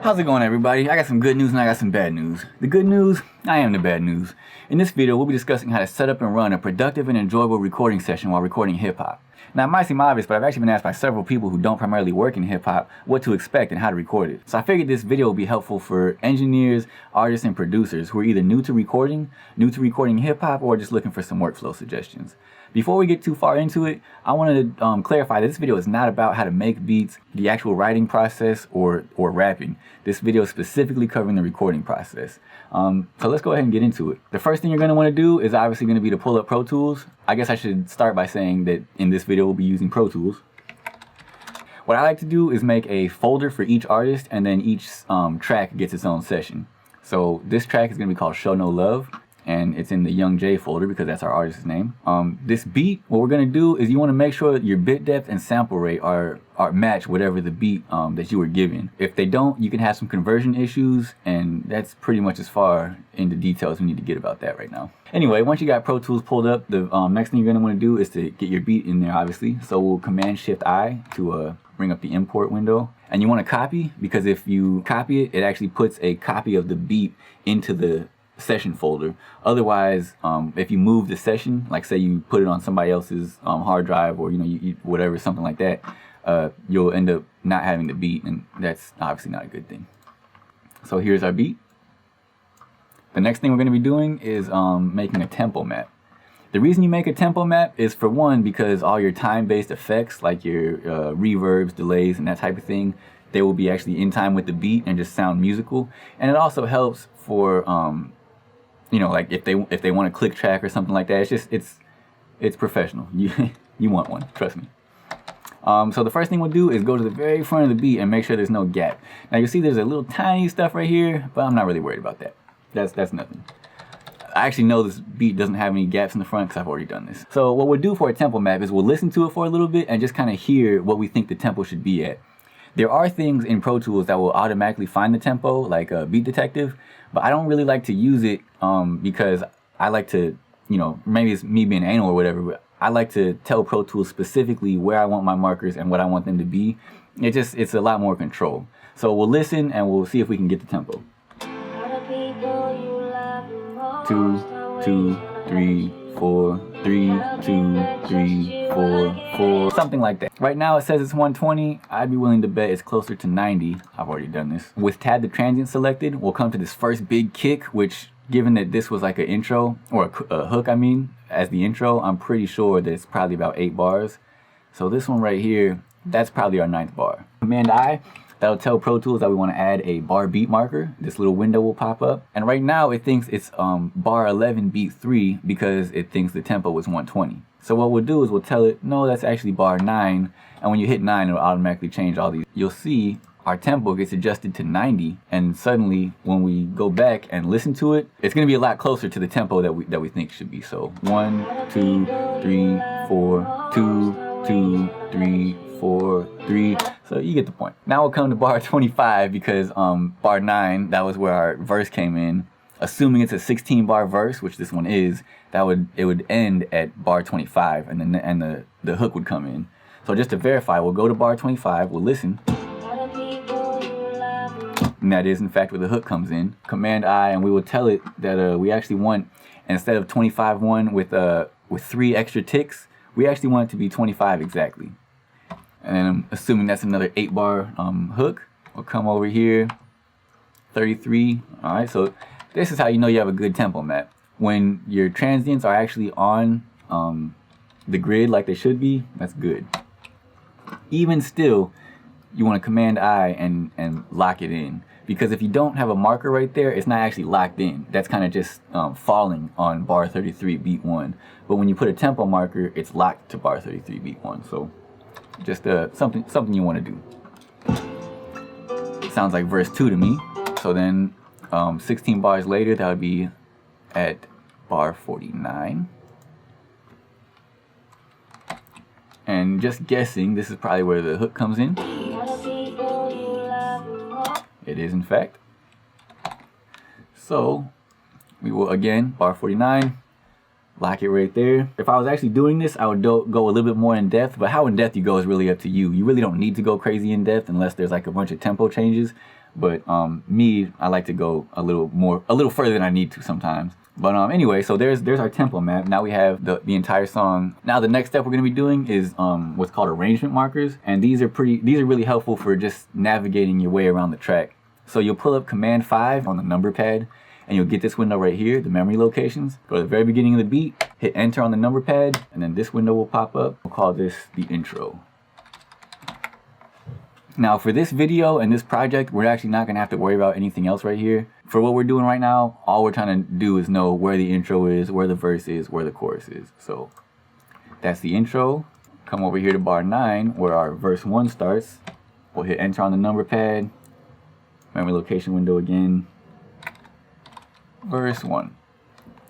How's it going, everybody? I got some good news and I got some bad news. The good news, I am the bad news. In this video, we'll be discussing how to set up and run a productive and enjoyable recording session while recording hip-hop. Now, it might seem obvious, but I've actually been asked by several people who don't primarily work in hip-hop what to expect and how to record it. So I figured this video will be helpful for engineers, artists, and producers who are either new to recording hip-hop, or just looking for some workflow suggestions. Before we get too far into it, I want to clarify that this video is not about how to make beats, the actual writing process, or rapping. This video is specifically covering the recording process. So let's go ahead and get into it. The first thing you're going to want to do is obviously going to be to pull up Pro Tools. I guess I should start by saying that in this video we'll be using Pro Tools. What I like to do is make a folder for each artist, and then each track gets its own session. So this track is going to be called Show No Love, and it's in the Young J folder because that's our artist's name. This beat, what we're going to do is you want to make sure that your bit depth and sample rate are match whatever the beat that you were given. If they don't, you can have some conversion issues, and that's pretty much as far into details we need to get about that right now. Anyway, once you got Pro Tools pulled up, the next thing you're going to want to do is to get your beat in there, obviously. So we'll Command-Shift-I to bring up the import window. And you want to copy, because if you copy it, it actually puts a copy of the beat into the session folder. Otherwise, if you move the session, like say you put it on somebody else's hard drive, or you whatever, something like that, you'll end up not having the beat, and that's obviously not a good thing. So here's our beat. The next thing we're going to be doing is making a tempo map. The reason you make a tempo map is, for one, because all your time-based effects, like your reverbs, delays, and that type of thing, they will be actually in time with the beat and just sound musical. And it also helps for like if they want a click track or something like that. It's professional. You want one, trust me. So the first thing we'll do is go to the very front of the beat and make sure there's no gap. Now you'll see there's a little tiny stuff right here, but I'm not really worried about that. That's nothing. I actually know this beat doesn't have any gaps in the front because I've already done this. So what we'll do for a tempo map is we'll listen to it for a little bit and just kind of hear what we think the tempo should be at. There are things in Pro Tools that will automatically find the tempo, like Beat Detective, but I don't really like to use it because I like to, maybe it's me being anal or whatever, but I like to tell Pro Tools specifically where I want my markers and what I want them to be. It's a lot more control. So we'll listen and we'll see if we can get the tempo. 2, 2, 3, 4, 3, 2, 3, 4, 4, something like that. Right now it says it's 120. I'd be willing to bet it's closer to 90. I've already done this. With Tab the Transient selected, we'll come to this first big kick, which, given that this was like an intro, or a hook, as the intro, I'm pretty sure that it's probably about 8 bars. So this one right here, that's probably our 9th bar. Command-I, that'll tell Pro Tools that we want to add a bar beat marker. This little window will pop up. And right now it thinks it's bar 11 beat 3 because it thinks the tempo is 120. So what we'll do is we'll tell it, no, that's actually bar 9. And when you hit 9, it'll automatically change all these. You'll see our tempo gets adjusted to 90, and suddenly when we go back and listen to it, it's going to be a lot closer to the tempo that we think should be. So 1, 2, 3, 4, 2, 2, 3, 4, 3. So you get the point. Now we'll come to bar 25 because bar 9, that was where our verse came in. Assuming it's a 16 bar verse, which this one is, it would end at bar 25, and then the hook would come in. So just to verify, we'll go to bar 25, we'll listen. And that is in fact where the hook comes in. Command-I, and we will tell it that we actually want, instead of 25-1 with 3 extra ticks, we actually want it to be 25 exactly. And then I'm assuming that's another 8 bar hook. We'll come over here, 33. All right, so this is how you know you have a good tempo map. When your transients are actually on the grid like they should be, that's good. Even still, you want to Command-I and lock it in. Because if you don't have a marker right there, it's not actually locked in. That's kind of just falling on bar 33 beat 1. But when you put a tempo marker, it's locked to bar 33 beat 1. So just something you want to do. Sounds like verse 2 to me. So then 16 bars later, that would be at bar 49. And just guessing, this is probably where the hook comes in. It is, in fact. So we will, again, bar 49, lock it right there. If I was actually doing this, I would go a little bit more in depth, but how in depth you go is really up to you. You really don't need to go crazy in depth unless there's like a bunch of tempo changes. But me, I like to go a little further than I need to sometimes. But anyway, so there's our tempo map. Now we have the entire song. Now the next step we're gonna be doing is what's called arrangement markers, and these are really helpful for just navigating your way around the track. So you'll pull up Command 5 on the number pad, and you'll get this window right here, the memory locations. Go to the very beginning of the beat, hit enter on the number pad, and then this window will pop up. We'll call this the intro. Now for this video and this project, we're actually not gonna have to worry about anything else right here. For what we're doing right now, all we're trying to do is know where the intro is, where the verse is, where the chorus is. So that's the intro. Come over here to bar 9, where our verse 1 starts. We'll hit enter on the number pad, memory location window again, verse 1.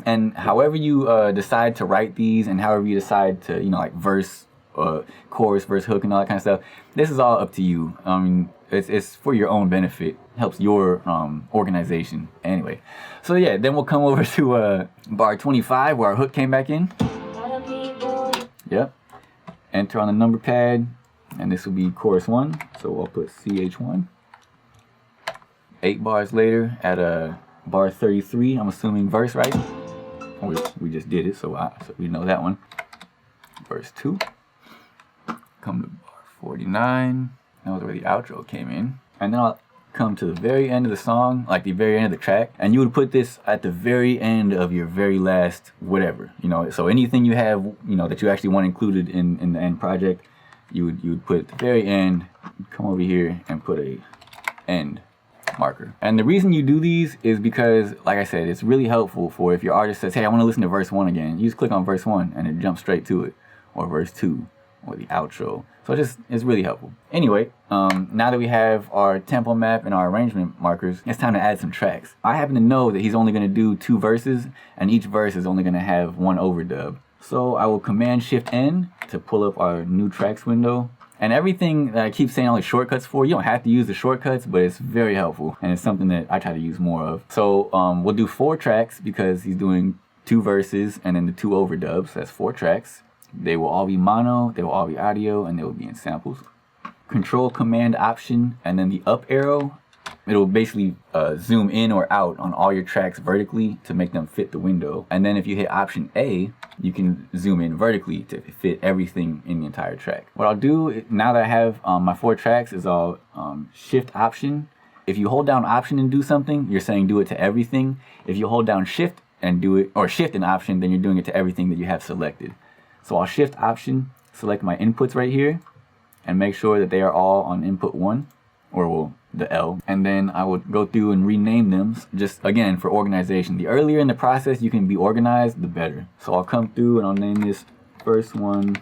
And however you decide to write these, and however you decide to, like verse, chorus, verse, hook, and all that kind of stuff, this is all up to you. I mean, it's for your own benefit. Helps your organization. Anyway, so yeah, then we'll come over to bar 25, where our hook came back in. Yep. Enter on the number pad, and this will be chorus 1. So I'll put CH1. 8 bars later, at bar 33, I'm assuming verse, right? We just did it, so we know that one. Verse 2. Come to bar 49. That was where the outro came in. And then I'll come to the very end of the song, like the very end of the track, and you would put this at the very end of your very last whatever, so anything you have, that you actually want included in the end project, you would put at the very end. Come over here and put a end marker. And the reason you do these is because, like I said, it's really helpful for if your artist says, hey, I want to listen to verse 1 again, you just click on verse 1 and it jumps straight to it, or verse 2, or the outro. So it's really helpful. Anyway, now that we have our tempo map and our arrangement markers, it's time to add some tracks. I happen to know that he's only going to do 2 verses, and each verse is only going to have 1 overdub. So I will Command Shift N to pull up our new tracks window. And everything that I keep saying all the shortcuts for, you don't have to use the shortcuts, but it's very helpful, and it's something that I try to use more of. So we'll do 4 tracks because he's doing 2 verses and then the 2 overdubs. That's 4 tracks. They will all be mono, they will all be audio, and they will be in samples. Control Command Option and then the up arrow. It'll basically zoom in or out on all your tracks vertically to make them fit the window. And then if you hit Option A, you can zoom in vertically to fit everything in the entire track. What I'll do now that I have my 4 tracks is I'll Shift Option. If you hold down Option and do something, you're saying do it to everything. If you hold down Shift and do it, or Shift and Option, then you're doing it to everything that you have selected. So I'll Shift Option, select my inputs right here, and make sure that they are all on input 1, or the L. And then I would go through and rename them, just again for organization. The earlier in the process you can be organized, the better. So I'll come through and I'll name this first one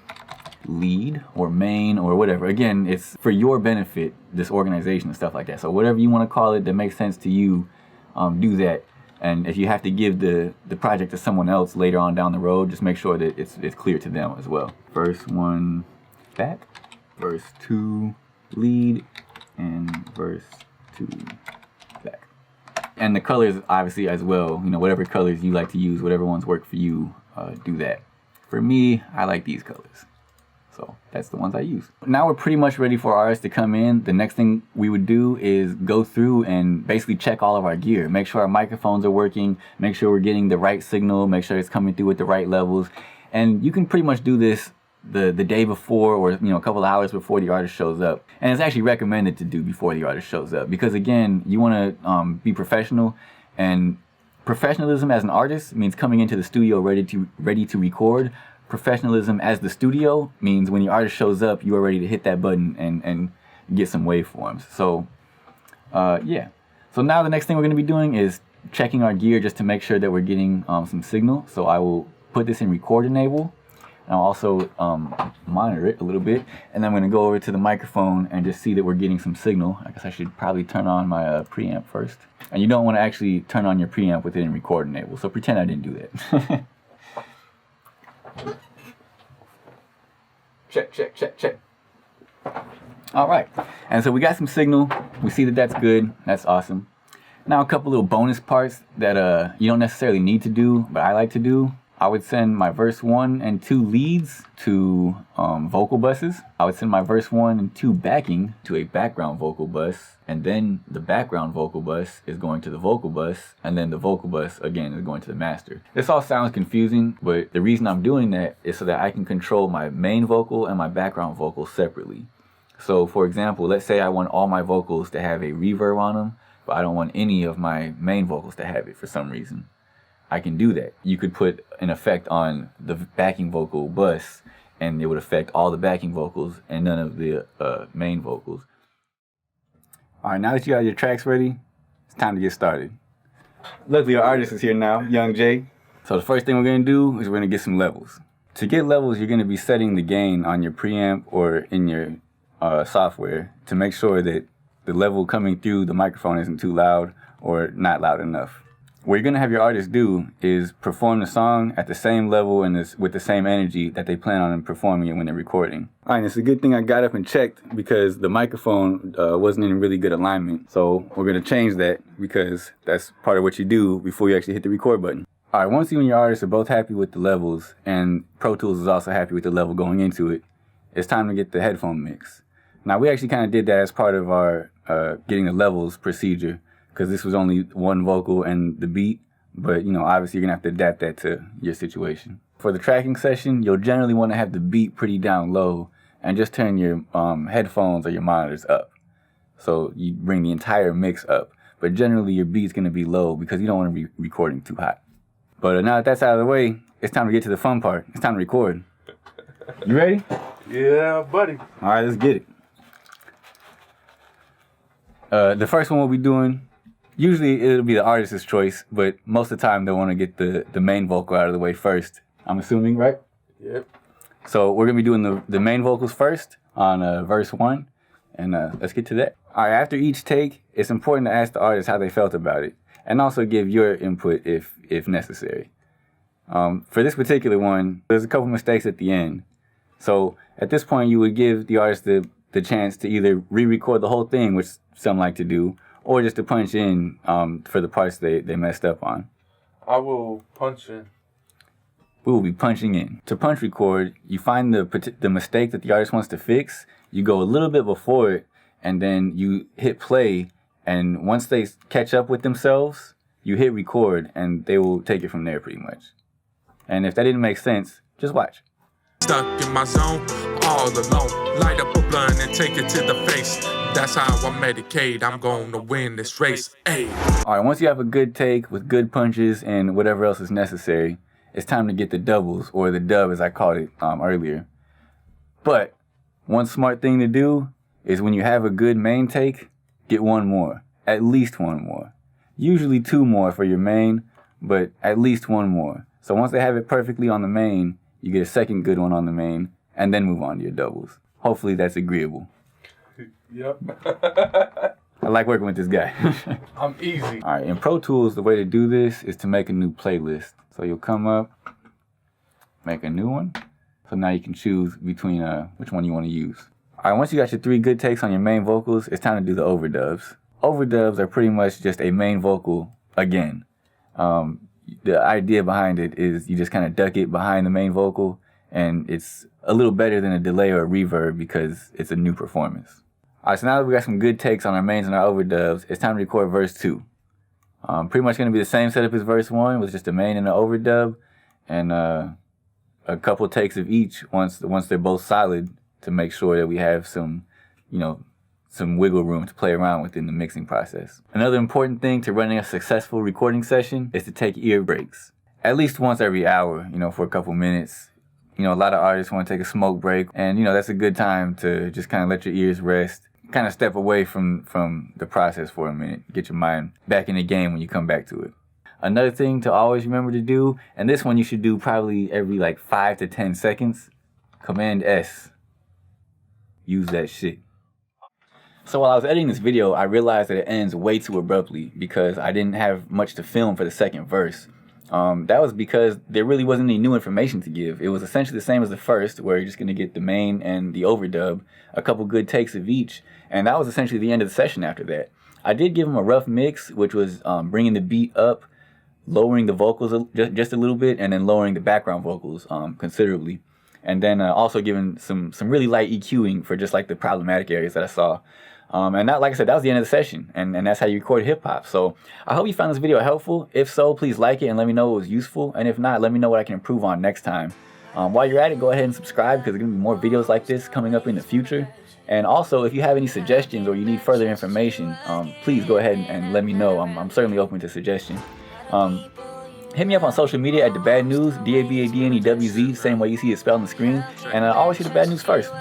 lead, or main, or whatever. Again, it's for your benefit, this organization and stuff like that. So whatever you want to call it that makes sense to you, do that. And if you have to give the project to someone else later on down the road, just make sure that it's clear to them as well. Verse 1 back, verse 2 lead, and verse 2 back. And the colors obviously as well, whatever colors you like to use, whatever ones work for you, do that. For me, I like these colors. So that's the ones I use. Now we're pretty much ready for ours to come in. The next thing we would do is go through and basically check all of our gear. Make sure our microphones are working, make sure we're getting the right signal, make sure it's coming through at the right levels. And you can pretty much do this the day before, or a couple of hours before the artist shows up. And it's actually recommended to do before the artist shows up, because again, you want to be professional, and professionalism as an artist means coming into the studio ready to record. Professionalism as the studio means when the artist shows up, you are ready to hit that button and get some waveforms. So yeah. So now the next thing we're going to be doing is checking our gear just to make sure that we're getting some signal. So I will put this in record enable, and I'll also monitor it a little bit, and then I'm going to go over to the microphone and just see that we're getting some signal. I guess I should probably turn on my preamp first. And you don't want to actually turn on your preamp with it in record enable, so pretend I didn't do that. Check. All right, and so we got some signal. We see that that's good. That's awesome. Now a couple little bonus parts that you don't necessarily need to do, but I like to do. I would send my verse 1 and 2 leads to vocal buses. I would send my verse 1 and 2 backing to a background vocal bus, and then the background vocal bus is going to the vocal bus, and then the vocal bus again is going to the master. This all sounds confusing, but the reason I'm doing that is so that I can control my main vocal and my background vocal separately. So for example, let's say I want all my vocals to have a reverb on them, but I don't want any of my main vocals to have it for some reason. I can do that. You could put an effect on the backing vocal bus, and it would affect all the backing vocals and none of the main vocals. All right, now that you got your tracks ready, it's time to get started. Luckily, our artist is here now, Young Jay. So the first thing we're gonna do is we're gonna get some levels. To get levels, you're gonna be setting the gain on your preamp or in your software to make sure that the level coming through the microphone isn't too loud or not loud enough. What you're gonna have your artist do is perform the song at the same level and with the same energy that they plan on performing it when they're recording. All right, it's a good thing I got up and checked because the microphone wasn't in really good alignment. So we're gonna change that because that's part of what you do before you actually hit the record button. All right, once you and your artist are both happy with the levels and Pro Tools is also happy with the level going into it, it's time to get the headphone mix. Now we actually kind of did that as part of our getting the levels procedure, because this was only one vocal and the beat, but obviously you're gonna have to adapt that to your situation. For the tracking session, you'll generally want to have the beat pretty down low and just turn your headphones or your monitors up. So you bring the entire mix up, but generally your beat's gonna be low because you don't want to be recording too hot. But now that that's out of the way, it's time to get to the fun part. It's time to record. You ready? Yeah, buddy. All right, let's get it. The first one we'll be doing, usually it'll be the artist's choice, but most of the time they want to get the main vocal out of the way first. I'm assuming, right? Yep. So we're going to be doing the main vocals first on verse 1, and let's get to that. All right, after each take, it's important to ask the artist how they felt about it, and also give your input if necessary. For this particular one, there's a couple mistakes at the end. So at this point, you would give the artist the chance to either re-record the whole thing, which some like to do, or just to punch in for the parts they messed up on. I will punch in. We will be punching in. To punch record, you find the mistake that the artist wants to fix, you go a little bit before it, and then you hit play, and once they catch up with themselves, you hit record, and they will take it from there pretty much. And if that didn't make sense, just watch. Stuck in my zone, all alone. Light up a blunt and take it to the face. That's how I medicate. I'm going to win this race. Ay. All right, once you have a good take with good punches and whatever else is necessary, it's time to get the doubles, or the dub as I called it earlier. But one smart thing to do is when you have a good main take, get one more. At least one more. Usually 2 more for your main, but at least 1 more. So once they have it perfectly on the main, you get a second good one on the main, and then move on to your doubles. Hopefully that's agreeable. Yep. I like working with this guy. I'm easy. All right, in Pro Tools, the way to do this is to make a new playlist. So you'll come up, make a new one. So now you can choose between which one you want to use. All right, once you got your 3 good takes on your main vocals, it's time to do the overdubs. Overdubs are pretty much just a main vocal again. The idea behind it is you just kind of duck it behind the main vocal, and it's a little better than a delay or a reverb because it's a new performance. All right, so now that we got some good takes on our mains and our overdubs, it's time to record verse 2. Pretty much going to be the same setup as verse 1 with just a main and an overdub, and a couple takes of each once they're both solid to make sure that we have some wiggle room to play around with in the mixing process. Another important thing to running a successful recording session is to take ear breaks. At least once every hour, for a couple minutes. A lot of artists want to take a smoke break, and that's a good time to just kind of let your ears rest, kind of step away from the process for a minute, get your mind back in the game when you come back to it. Another thing to always remember to do, and this one you should do probably every 5 to 10 seconds, Command S. Use that shit. So while I was editing this video, I realized that it ends way too abruptly because I didn't have much to film for the second verse. That was because there really wasn't any new information to give. It was essentially the same as the first, where you're just going to get the main and the overdub, a couple good takes of each, and that was essentially the end of the session after that. I did give him a rough mix, which was bringing the beat up lowering the vocals just a little bit, and then lowering the background vocals considerably. And then also giving some really light EQing for just like the problematic areas that I saw. And that, like I said, that was the end of the session, and that's how you record hip hop. So I hope you found this video helpful. If so, please like it and let me know it was useful. And if not, let me know what I can improve on next time. While you're at it, go ahead and subscribe, because there's going to be more videos like this coming up in the future. And also, if you have any suggestions or you need further information, please go ahead and let me know. I'm certainly open to suggestion. Hit me up on social media at DaBadNewz, DaBadNewz, same way you see it spelled on the screen. And I always hear the bad news first.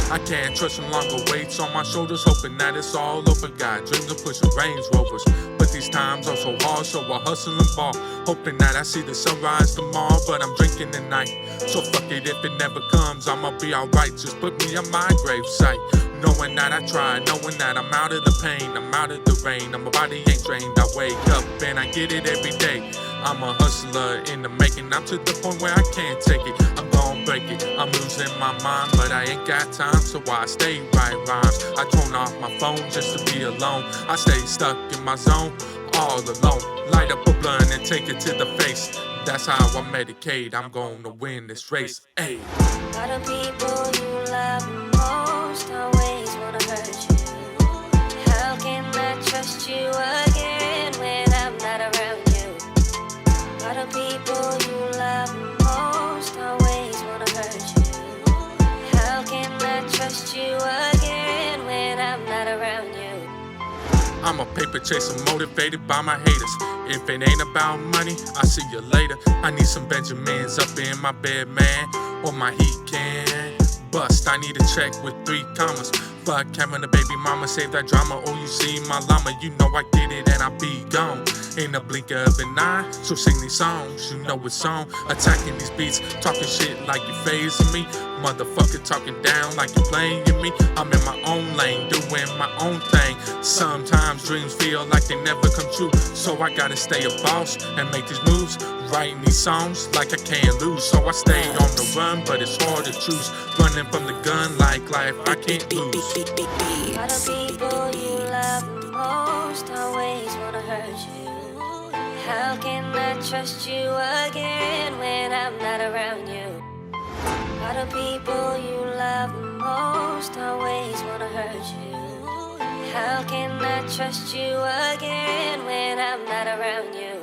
I can't trust some longer weights on my shoulders, hoping that it's all over. Got dreams of pushing Range Rovers, but these times are so hard, so I hustle and ball, hoping that I see the sunrise tomorrow. But I'm drinking tonight, so fuck it if it never comes. I'ma be alright, just put me on my gravesite. Knowing that I tried, knowing that I'm out of the pain, I'm out of the rain, and my body ain't drained. I wake up and I get it every day. I'm a hustler in the making. I'm to the point where I can't take it. I'm gon' break it. I'm losing my mind, but I ain't got time, so I stay write rhymes. I turn off my phone just to be alone. I stay stuck in my zone, all alone. Light up a blunt and take it to the face. That's how I medicate. I'm gonna win this race. Ayy. All the people you love most always wanna hurt you. How can I trust you again when I'm not around you? All the people you love most always wanna hurt you. How can I trust you again when I'm not around you? I'm a paper chaser motivated by my haters. If it ain't about money, I'll see you later. I need some Benjamins up in my bed, man, or my heat can bust. I need a check with 3 commas. Fuck having a baby mama, save that drama. Oh, you see my llama, you know I get it and I be gone in the blink of an eye. So sing these songs, you know it's on. Attacking these beats, talking shit like you phasing me. Motherfucker talking down like you playing me. I'm in my own lane, doing my own thing. Sometimes dreams feel like they never come true, so I gotta stay a boss and make these moves. Writing these songs like I can't lose, so I stay on the run, but it's hard to choose. Running from the gun like life, I can't lose. All the people you love most always wanna hurt you. How can I trust you again when I'm not around you? All the people you love most always wanna hurt you. How can I trust you again when I'm not around you?